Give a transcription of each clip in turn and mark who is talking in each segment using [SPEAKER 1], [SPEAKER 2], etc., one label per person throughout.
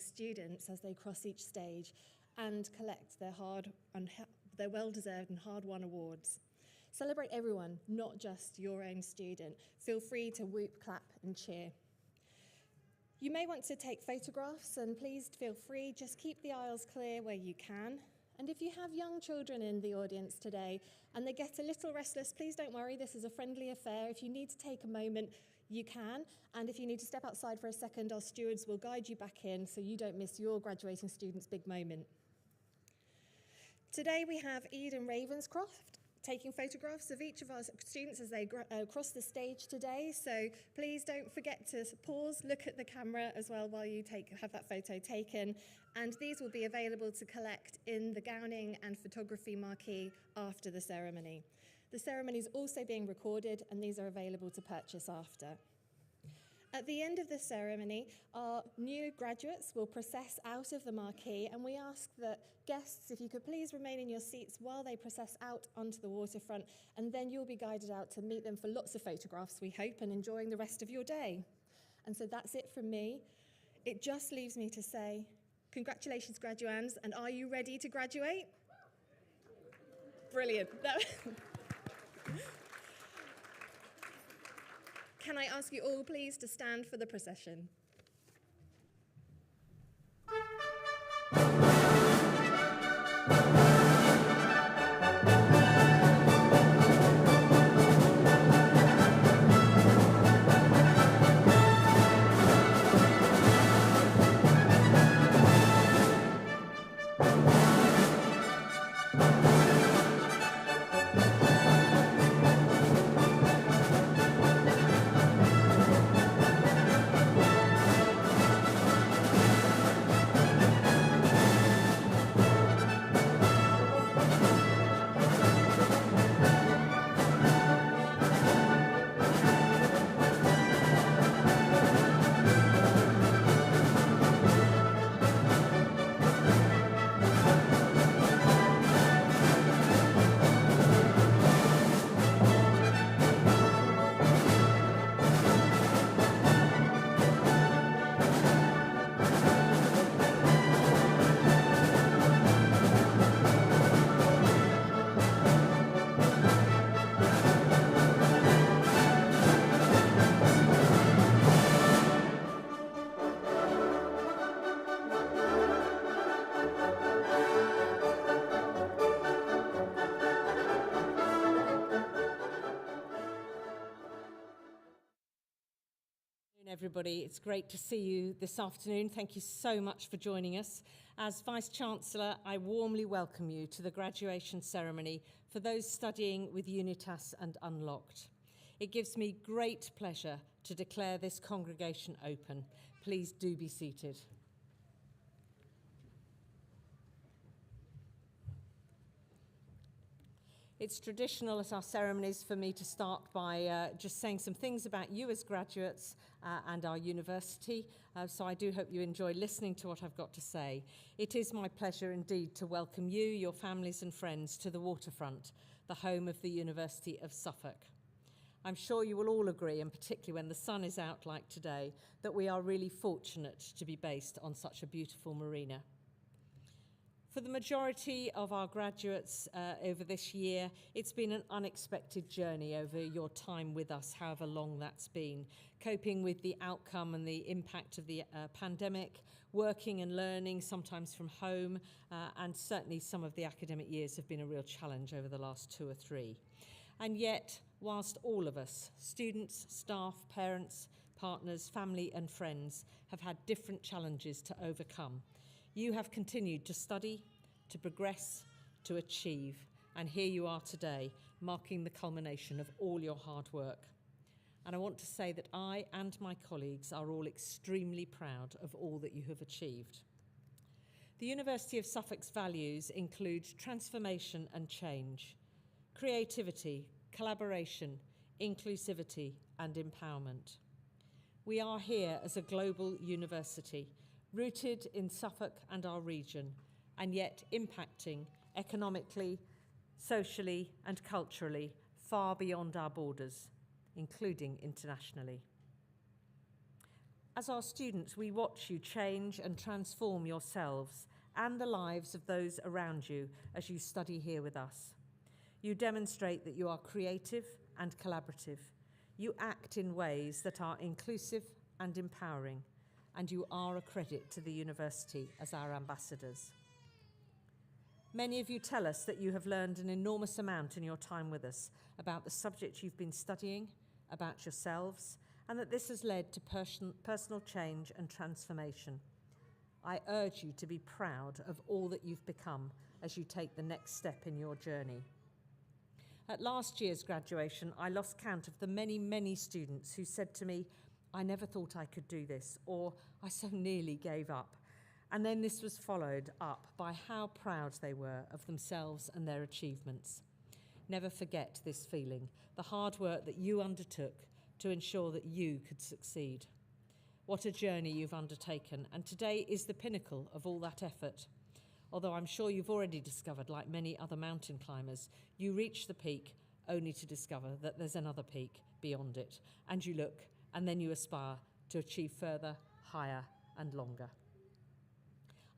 [SPEAKER 1] Students as they cross each stage and collect their their well-deserved and hard-won awards. Celebrate everyone, not just your own student. Feel free to whoop, clap and cheer. You may want to take photographs, and please feel free, just keep the aisles clear where you can. And if you have young children in the audience today and they get a little restless, please don't worry, this is a friendly affair. If you need to take a moment, you can. And if you need to step outside for a second, our stewards will guide you back in so you don't miss your graduating student's big moment. Today we have Eden Ravenscroft taking photographs of each of our students as they cross the stage today. So please don't forget to pause, look at the camera as well while you have that photo taken. And these will be available to collect in the gowning and photography marquee after the ceremony. The ceremony is also being recorded, and these are available to purchase after. At the end of the ceremony, our new graduates will process out of the marquee, and we ask that guests, if you could please remain in your seats while they process out onto the waterfront, and then you'll be guided out to meet them for lots of photographs, we hope, and enjoying the rest of your day. And so that's it from me. It just leaves me to say, congratulations, graduands, and are you ready to graduate? Brilliant. Can I ask you all, please, to stand for the procession?
[SPEAKER 2] Everybody, it's great to see you this afternoon. Thank you so much for joining us. As Vice-Chancellor, I warmly welcome you to the graduation ceremony for those studying with UNITAS and Unlocked. It gives me great pleasure to declare this congregation open. Please do be seated. It's traditional at our ceremonies for me to start by just saying some things about you as graduates and our university, so I do hope you enjoy listening to what I've got to say. It is my pleasure indeed to welcome you, your families and friends to the waterfront, the home of the University of Suffolk. I'm sure you will all agree, and particularly when the sun is out like today, that we are really fortunate to be based on such a beautiful marina. For the majority of our graduates over this year, it's been an unexpected journey over your time with us, however long that's been. Coping with the outcome and the impact of the pandemic, working and learning, sometimes from home, and certainly some of the academic years have been a real challenge over the last 2 or 3. And yet, whilst all of us, students, staff, parents, partners, family and friends, have had different challenges to overcome, you have continued to study, to progress, to achieve, and here you are today, marking the culmination of all your hard work. And I want to say that I and my colleagues are all extremely proud of all that you have achieved. The University of Suffolk's values include transformation and change, creativity, collaboration, inclusivity, and empowerment. We are here as a global university, rooted in Suffolk and our region, and yet impacting economically, socially, and culturally far beyond our borders, including internationally. As our students, we watch you change and transform yourselves and the lives of those around you as you study here with us. You demonstrate that you are creative and collaborative. You act in ways that are inclusive and empowering, and you are a credit to the university as our ambassadors. Many of you tell us that you have learned an enormous amount in your time with us about the subject you've been studying, about yourselves, and that this has led to personal change and transformation. I urge you to be proud of all that you've become as you take the next step in your journey. At last year's graduation, I lost count of the many, many students who said to me, "I never thought I could do this," or "I so nearly gave up." And then this was followed up by how proud they were of themselves and their achievements. Never forget this feeling, the hard work that you undertook to ensure that you could succeed. What a journey you've undertaken, and today is the pinnacle of all that effort. Although I'm sure you've already discovered, like many other mountain climbers, you reach the peak only to discover that there's another peak beyond it, and you look, and then you aspire to achieve further, higher, and longer.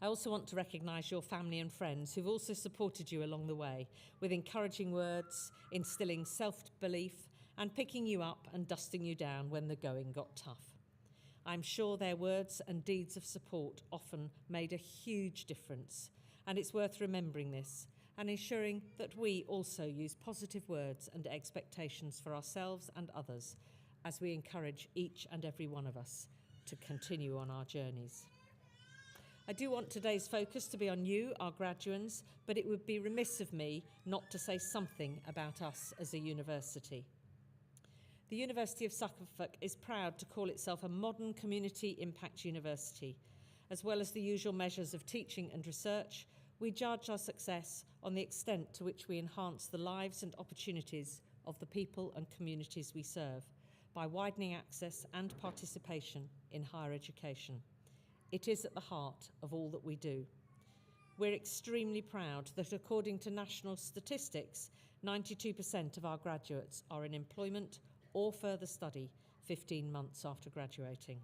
[SPEAKER 2] I also want to recognise your family and friends who've also supported you along the way with encouraging words, instilling self-belief, and picking you up and dusting you down when the going got tough. I'm sure their words and deeds of support often made a huge difference, and it's worth remembering this and ensuring that we also use positive words and expectations for ourselves and others as we encourage each and every one of us to continue on our journeys. I do want today's focus to be on you, our graduands, but it would be remiss of me not to say something about us as a university. The University of Suffolk is proud to call itself a modern community impact university. As well as the usual measures of teaching and research, we judge our success on the extent to which we enhance the lives and opportunities of the people and communities we serve by widening access and participation in higher education. It is at the heart of all that we do. We're extremely proud that according to national statistics, 92% of our graduates are in employment or further study 15 months after graduating.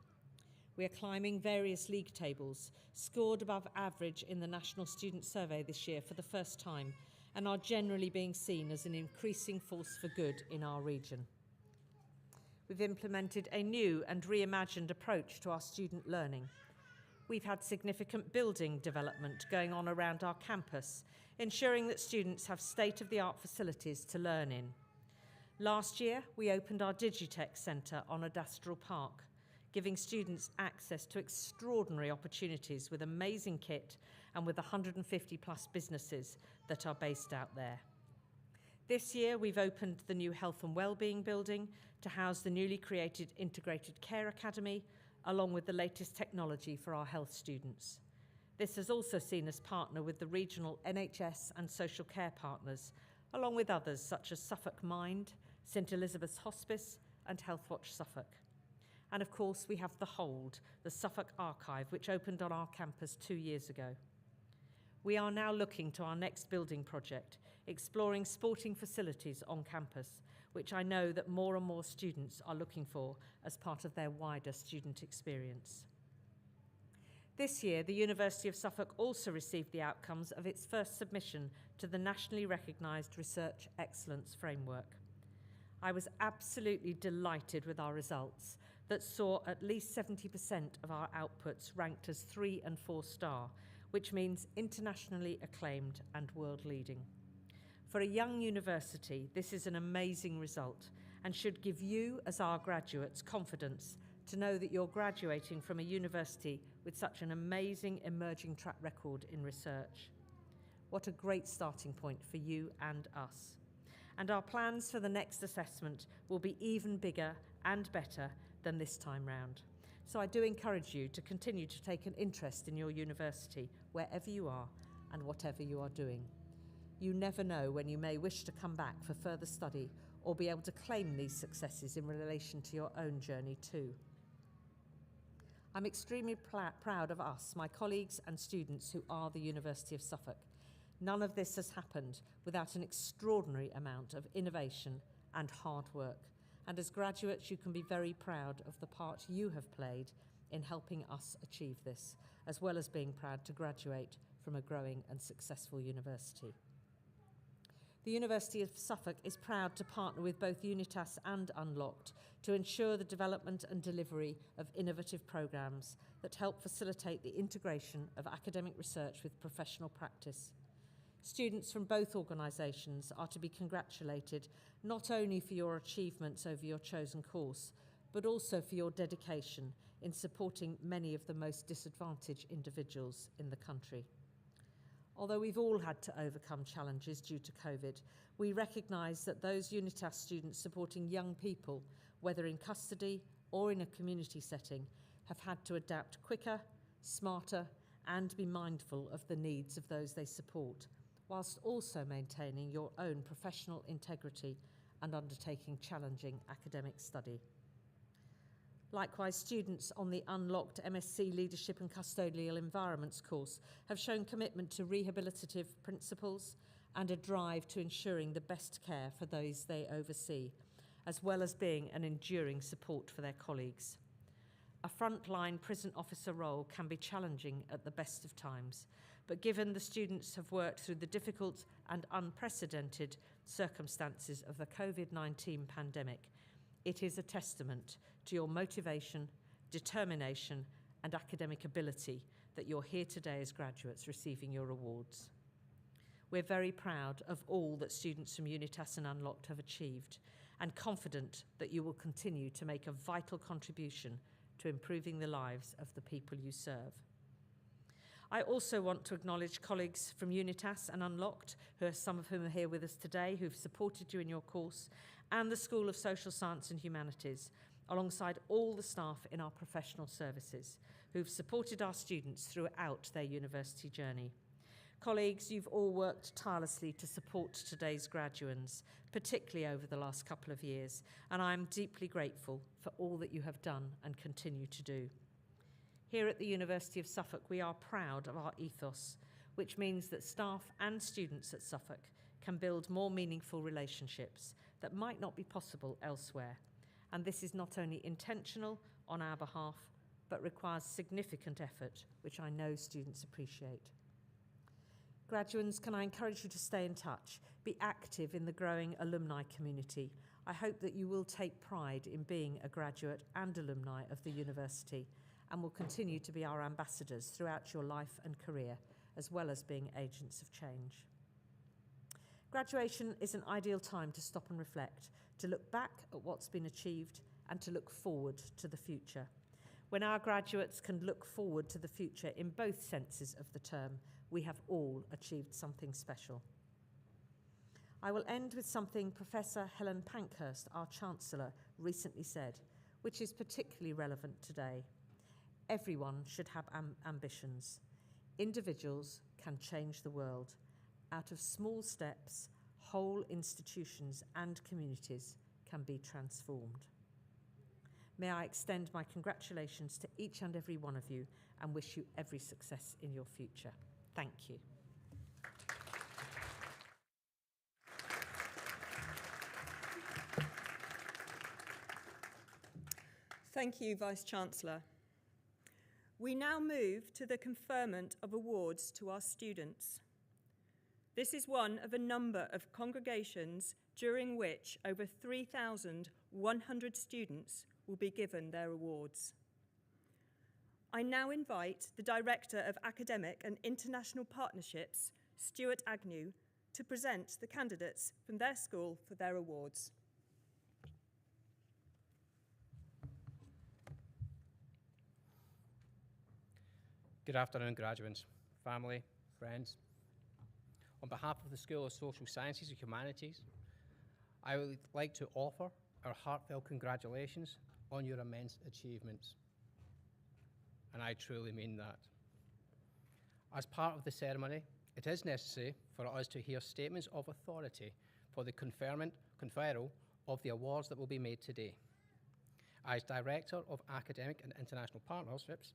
[SPEAKER 2] We are climbing various league tables, scored above average in the National Student Survey this year for the first time, and are generally being seen as an increasing force for good in our region. We've implemented a new and reimagined approach to our student learning. We've had significant building development going on around our campus, ensuring that students have state-of-the-art facilities to learn in. Last year, we opened our Digitech Centre on Adastral Park, giving students access to extraordinary opportunities with amazing kit and with 150 plus businesses that are based out there. This year, we've opened the new Health and Wellbeing building to house the newly created Integrated Care Academy, along with the latest technology for our health students. This has also seen us partner with the regional NHS and social care partners, along with others such as Suffolk Mind, St Elizabeth's Hospice and Healthwatch Suffolk. And of course we have The Hold, the Suffolk Archive, which opened on our campus 2 years ago. We are now looking to our next building project, exploring sporting facilities on campus, which I know that more and more students are looking for as part of their wider student experience. This year, the University of Suffolk also received the outcomes of its first submission to the nationally recognised Research Excellence Framework. I was absolutely delighted with our results that saw at least 70% of our outputs ranked as 3 and 4 star, which means internationally acclaimed and world-leading. For a young university, this is an amazing result and should give you, as our graduates, confidence to know that you're graduating from a university with such an amazing emerging track record in research. What a great starting point for you and us. And our plans for the next assessment will be even bigger and better than this time round. So I do encourage you to continue to take an interest in your university, wherever you are and whatever you are doing. You never know when you may wish to come back for further study or be able to claim these successes in relation to your own journey too. I'm extremely proud of us, my colleagues and students who are the University of Suffolk. None of this has happened without an extraordinary amount of innovation and hard work. And as graduates, you can be very proud of the part you have played in helping us achieve this, as well as being proud to graduate from a growing and successful university. The University of Suffolk is proud to partner with both UNITAS and Unlocked to ensure the development and delivery of innovative programmes that help facilitate the integration of academic research with professional practice. Students from both organisations are to be congratulated not only for your achievements over your chosen course, but also for your dedication in supporting many of the most disadvantaged individuals in the country. Although we've all had to overcome challenges due to COVID, we recognise that those UNITAS students supporting young people, whether in custody or in a community setting, have had to adapt quicker, smarter, and be mindful of the needs of those they support, whilst also maintaining your own professional integrity and undertaking challenging academic study. Likewise, students on the Unlocked MSc Leadership and Custodial Environments course have shown commitment to rehabilitative principles and a drive to ensuring the best care for those they oversee, as well as being an enduring support for their colleagues. A frontline prison officer role can be challenging at the best of times, but given the students have worked through the difficult and unprecedented circumstances of the COVID-19 pandemic, it is a testament to your motivation, determination, and academic ability that you're here today as graduates receiving your awards. We're very proud of all that students from UNITAS and Unlocked have achieved, and confident that you will continue to make a vital contribution to improving the lives of the people you serve. I also want to acknowledge colleagues from UNITAS and Unlocked, some of whom are here with us today, who've supported you in your course, and the School of Social Science and Humanities, alongside all the staff in our professional services, who've supported our students throughout their university journey. Colleagues, you've all worked tirelessly to support today's graduands, particularly over the last couple of years, and I'm deeply grateful for all that you have done and continue to do. Here at the University of Suffolk, we are proud of our ethos, which means that staff and students at Suffolk can build more meaningful relationships that might not be possible elsewhere. And this is not only intentional on our behalf, but requires significant effort, which I know students appreciate. Graduands, can I encourage you to stay in touch, be active in the growing alumni community. I hope that you will take pride in being a graduate and alumni of the university, and will continue to be our ambassadors throughout your life and career, as well as being agents of change. Graduation is an ideal time to stop and reflect, to look back at what's been achieved and to look forward to the future. When our graduates can look forward to the future in both senses of the term, we have all achieved something special. I will end with something Professor Helen Pankhurst, our Chancellor, recently said, which is particularly relevant today. Everyone should have ambitions. Individuals can change the world. Out of small steps, whole institutions and communities can be transformed. May I extend my congratulations to each and every one of you and wish you every success in your future. Thank you.
[SPEAKER 3] Thank you, Vice-Chancellor. We now move to the conferment of awards to our students. This is one of a number of congregations during which over 3,100 students will be given their awards. I now invite the Director of Academic and International Partnerships, Stuart Agnew, to present the candidates from their school for their awards.
[SPEAKER 4] Good afternoon, graduates, family, friends. On behalf of the School of Social Sciences and Humanities, I would like to offer our heartfelt congratulations on your immense achievements. And I truly mean that. As part of the ceremony, it is necessary for us to hear statements of authority for the conferral of the awards that will be made today. As Director of Academic and International Partnerships,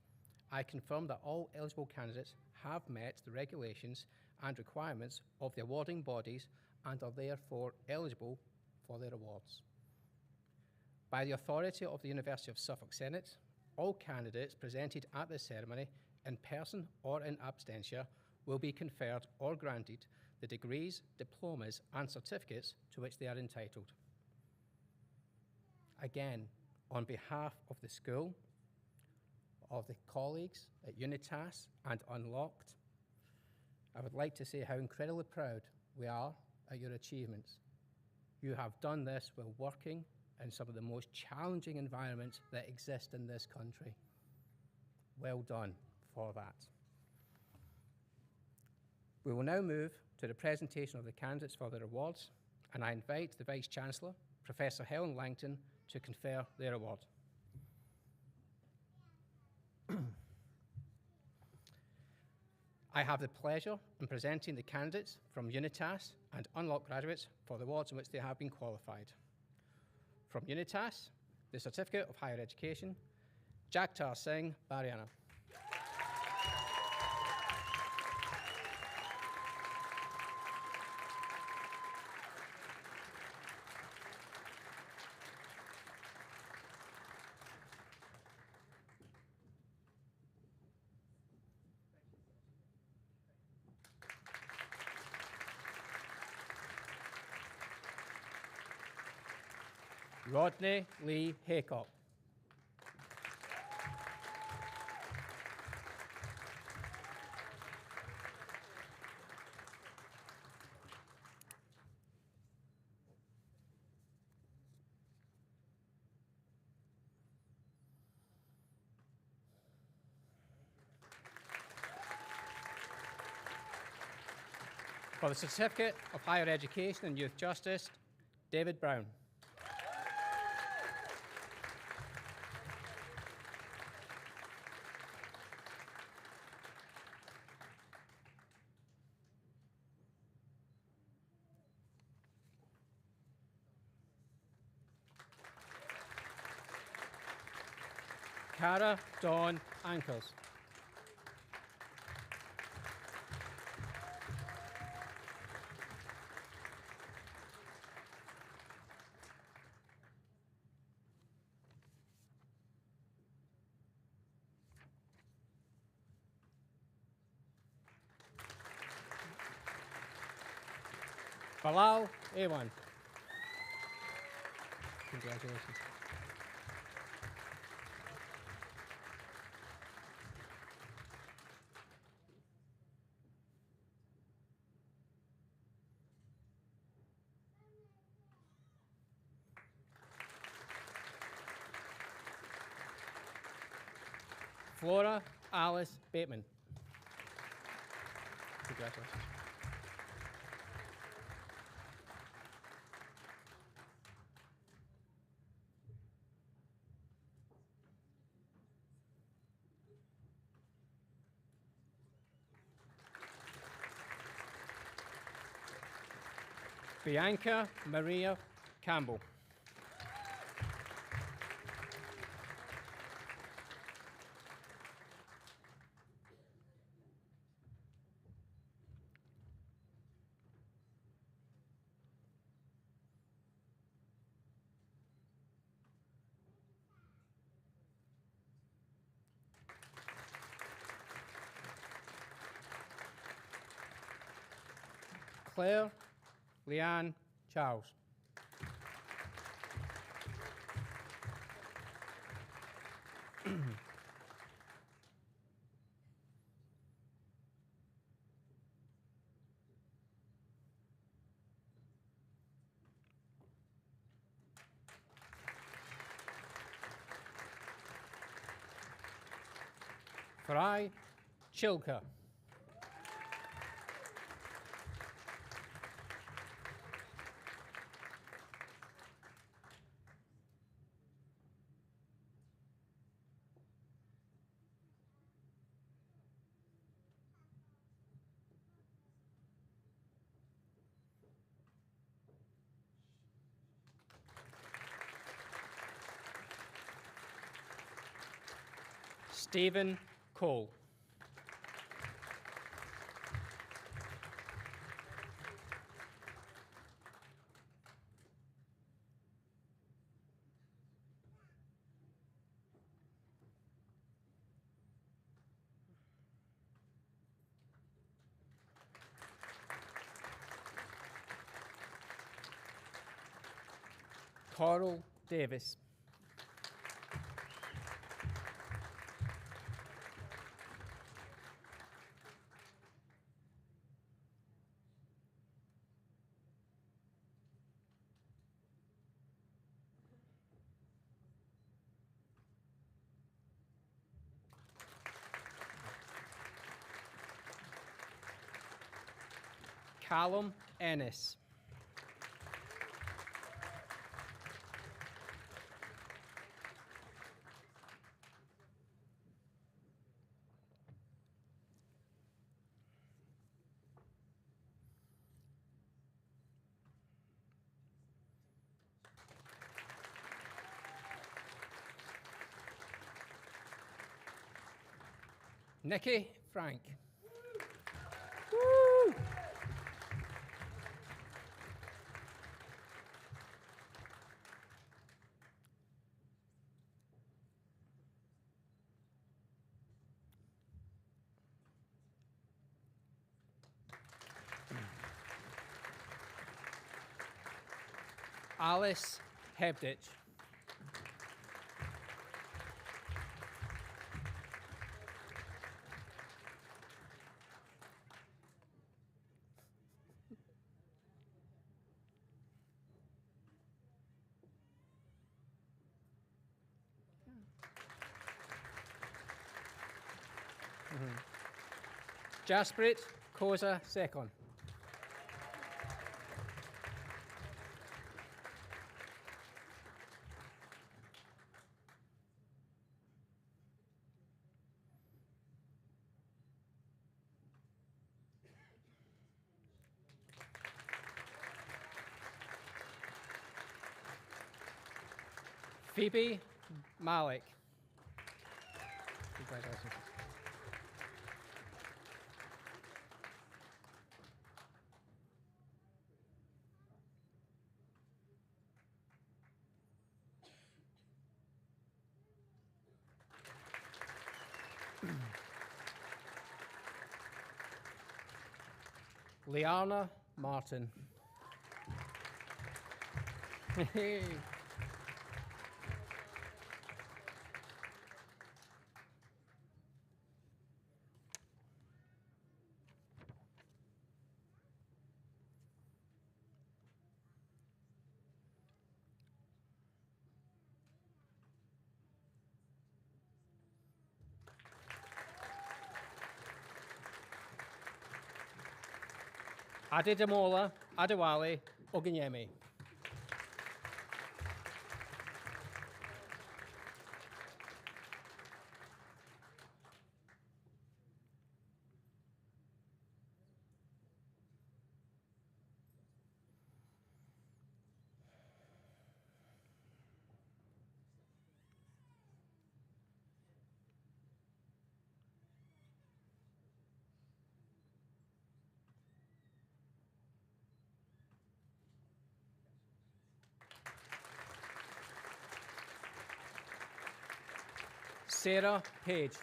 [SPEAKER 4] I confirm that all eligible candidates have met the regulations and requirements of the awarding bodies and are therefore eligible for their awards. By the authority of the University of Suffolk Senate, all candidates presented at this ceremony, in person or in absentia, will be conferred or granted the degrees, diplomas, and certificates to which they are entitled. Again, on behalf of the school, of the colleagues at UNITAS and Unlocked, I would like to say how incredibly proud we are at your achievements. You have done this while working in some of the most challenging environments that exist in this country. Well done for that. We will now move to the presentation of the candidates for their awards, and I invite the Vice-Chancellor, Professor Helen Langton, to confer their award. I have the pleasure in presenting the candidates from UNITAS and Unlocked graduates for the awards in which they have been qualified. From UNITAS, the Certificate of Higher Education, Jagtar Singh Bariana. Rodney Lee Haycock. For the Certificate of Higher Education and Youth Justice, David Brown. Cara Dawn Ankers. Bilal Ewan. Congratulations. Flora Alice Bateman. Congratulations. Bianca Maria Campbell. Claire Leanne Charles. Farai Chilka. Stephen Cole. Coral Davis. Callum Ennis. Nikki Frank. Woo! Alice Hebditch. Jasprit Koza Sekon. Phoebe Malik. Congratulations. Liana Martin. Adedamola Adewale Ogunyemi. Sarah Page.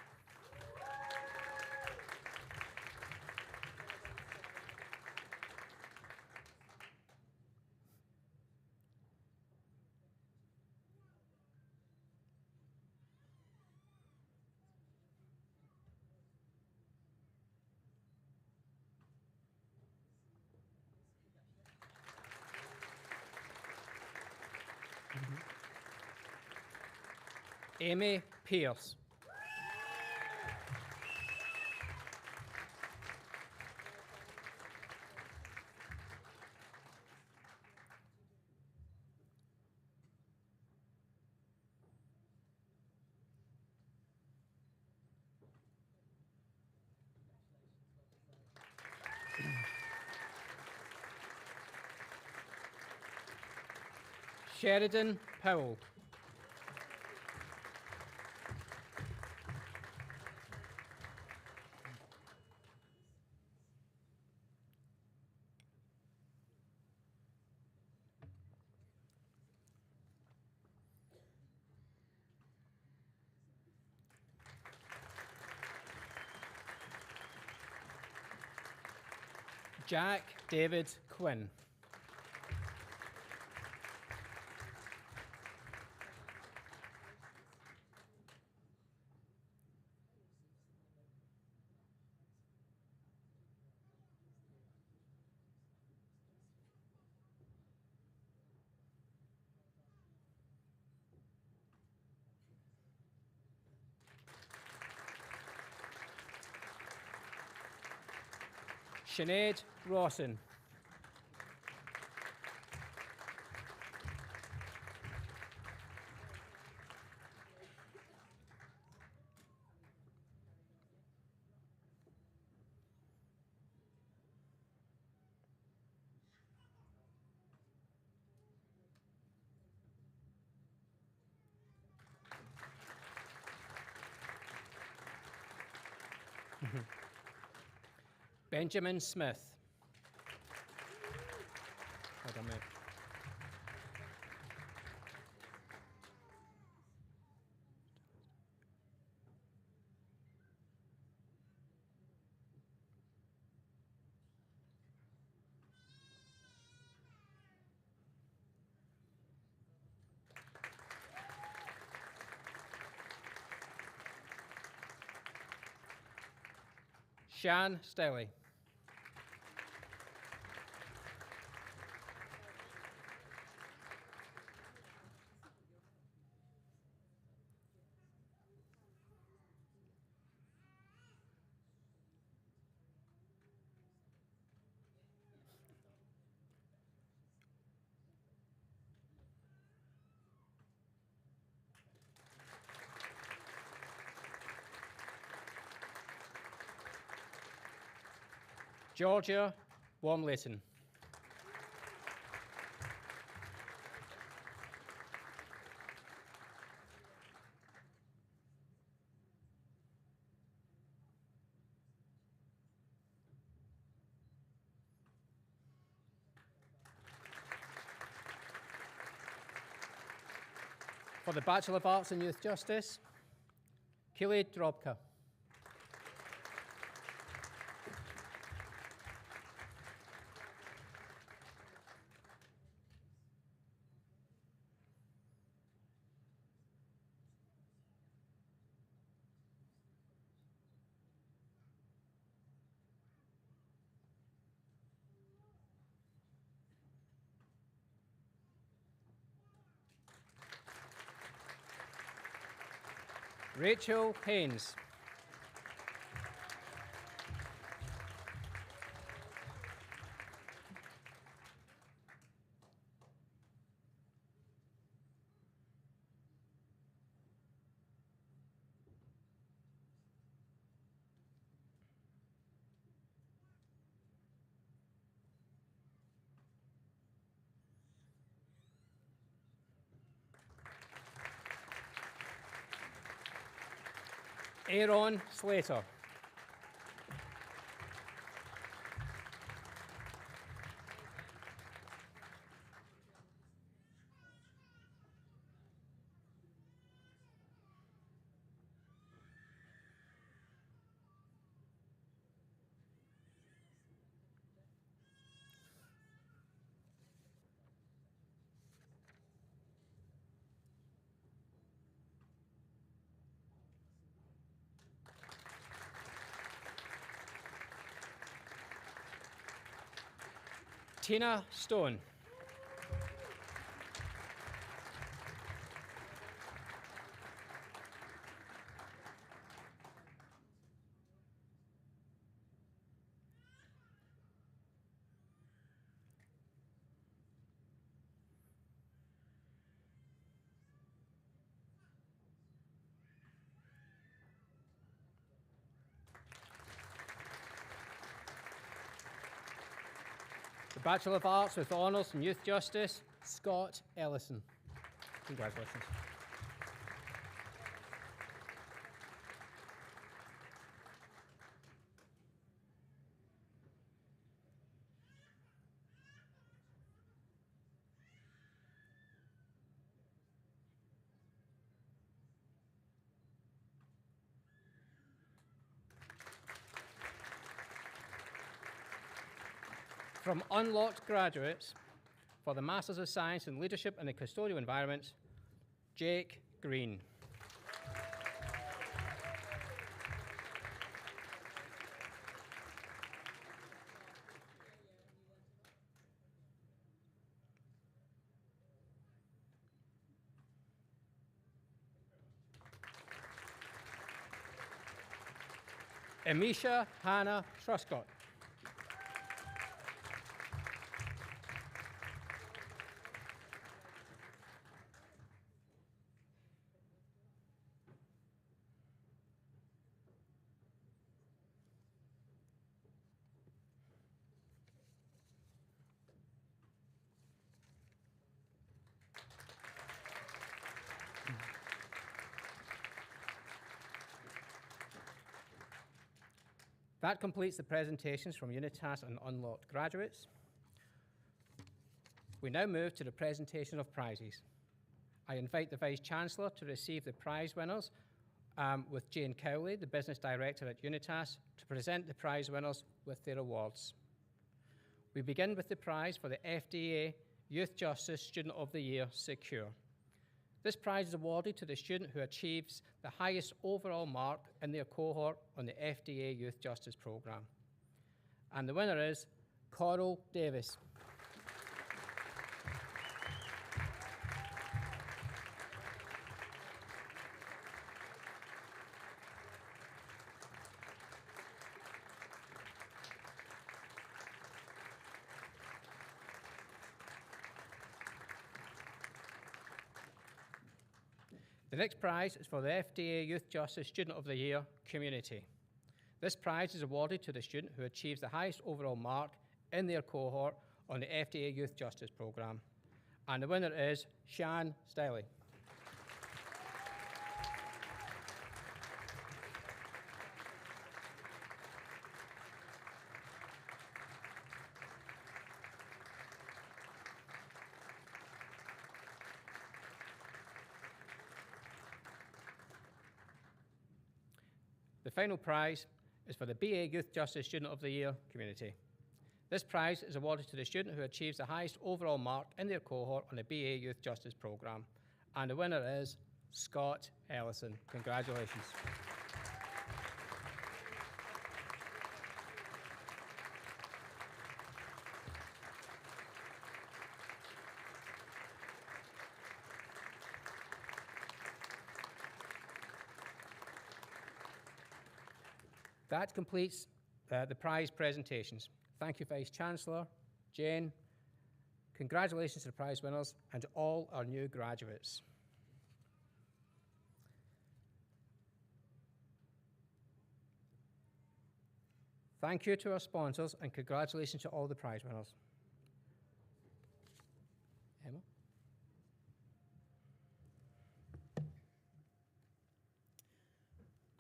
[SPEAKER 4] Amy Pierce. Sheridan Powell. Jack David Quinn. Sinead Rawson. Benjamin Smith. Well done, mate. Shan Stelly. Georgia Wormlayton. For the Bachelor of Arts in Youth Justice, Kili Drobka. Rachel Haynes. Aaron Slater. Tina Stone. The Bachelor of Arts with Honours in Youth Justice, Scott Ellison. Congratulations. From Unlocked Graduates for the Masters of Science in Leadership in the Custodial Environment, Jake Green. Amisha Hannah Truscott. That completes the presentations from UNITAS and unlocked graduates. We now move to the presentation of prizes. I invite the Vice-Chancellor to receive the prize winners with Jane Cowley, the Business Director at UNITAS, to present the prize winners with their awards. We begin with the prize for the FDA Youth Justice Student of the Year, Secure. This prize is awarded to the student who achieves the highest overall mark in their cohort on the FDA Youth Justice Programme. And the winner is Coral Davis. The next prize is for the FDA Youth Justice Student of the Year, Community. This prize is awarded to the student who achieves the highest overall mark in their cohort on the FDA Youth Justice Programme. And the winner is Shan Stiley. The final prize is for the BA Youth Justice Student of the Year, Community. This prize is awarded to the student who achieves the highest overall mark in their cohort on the BA Youth Justice Programme. And the winner is Scott Ellison. Congratulations. That completes the prize presentations. Thank you, Vice-Chancellor, Jane. Congratulations to the prize winners and to all our new graduates. Thank you to our sponsors and congratulations to all the prize winners. Emma?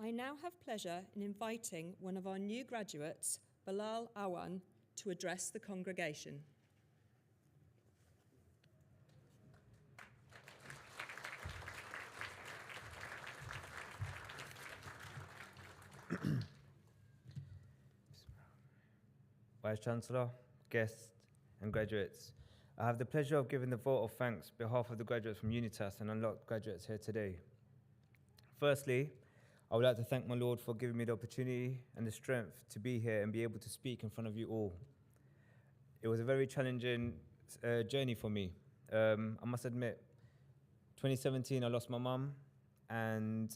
[SPEAKER 3] I now have pleasure in inviting one of our new graduates, Bilal Awan, to address the congregation.
[SPEAKER 5] Vice-Chancellor, guests and graduates, I have the pleasure of giving the vote of thanks on behalf of the graduates from UNITAS and unlocked graduates here today. Firstly, I would like to thank my Lord for giving me the opportunity and the strength to be here and be able to speak in front of you all. It was a very challenging journey for me. I must admit, 2017 I lost my mum, and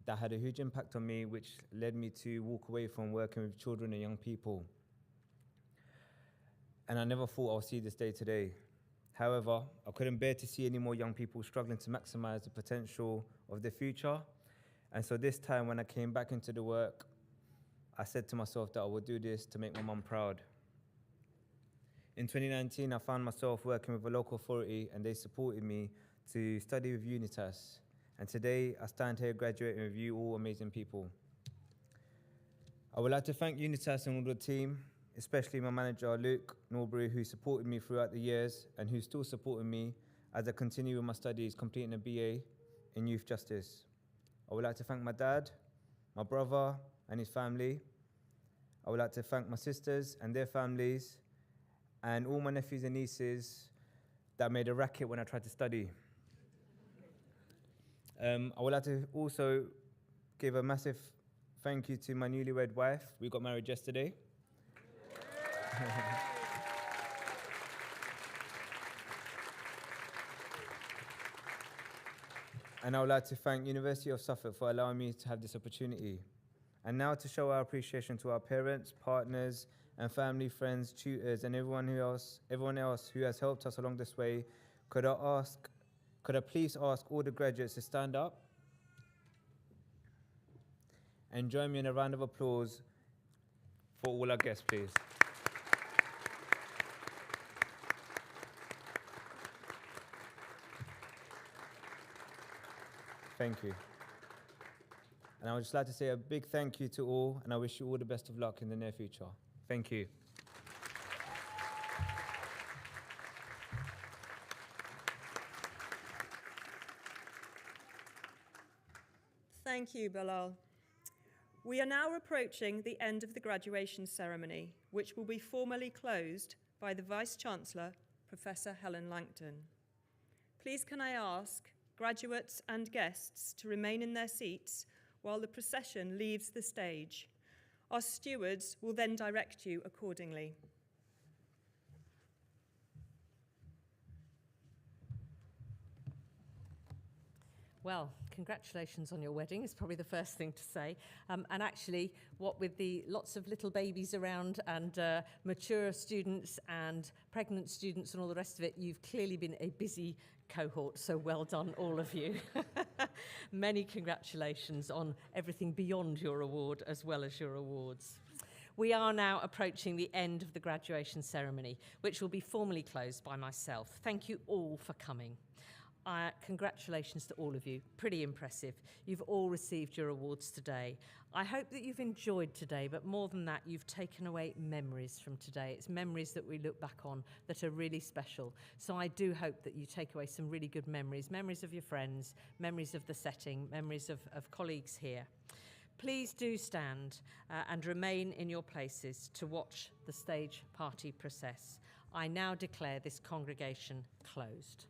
[SPEAKER 5] that had a huge impact on me, which led me to walk away from working with children and young people. And I never thought I'll see this day today. However, I couldn't bear to see any more young people struggling to maximize the potential of their future. And so this time when I came back into the work, I said to myself that I would do this to make my mum proud. In 2019, I found myself working with a local authority and they supported me to study with UNITAS. And today I stand here graduating with you all amazing people. I would like to thank UNITAS and all the team, especially my manager, Luke Norbury, who supported me throughout the years and who's still supporting me as I continue with my studies, completing a BA in Youth Justice. I would like to thank my dad, my brother and his family. I would like to thank my sisters and their families and all my nephews and nieces that made a racket when I tried to study. I would like to also give a massive thank you to my newlywed wife. We got married yesterday. And I would like to thank University of Suffolk for allowing me to have this opportunity. And now to show our appreciation to our parents, partners, and family, friends, tutors, and everyone else who has helped us along this way, could I please ask all the graduates to stand up and join me in a round of applause for all our guests, please. Thank you. And I would just like to say a big thank you to all, and I wish you all the best of luck in the near future. Thank you.
[SPEAKER 3] Thank you, Bilal. We are now approaching the end of the graduation ceremony, which will be formally closed by the Vice-Chancellor, Professor Helen Langton. Please can I ask graduates and guests to remain in their seats while the procession leaves the stage. Our stewards will then direct you accordingly.
[SPEAKER 2] Well, congratulations on your wedding is probably the first thing to say. And actually, what with the lots of little babies around and mature students and pregnant students and all the rest of it, you've clearly been a busy cohort, so well done, all of you. Many congratulations on everything beyond your award as well as your awards. We are now approaching the end of the graduation ceremony, which will be formally closed by myself. Thank you all for coming. Congratulations to all of you. Pretty impressive. You've all received your awards today. I hope that you've enjoyed today, but more than that, you've taken away memories from today. It's memories that we look back on that are really special. So I do hope that you take away some really good memories, memories of your friends, memories of the setting, memories of colleagues here. Please do stand and remain in your places to watch the stage party process. I now declare this congregation closed.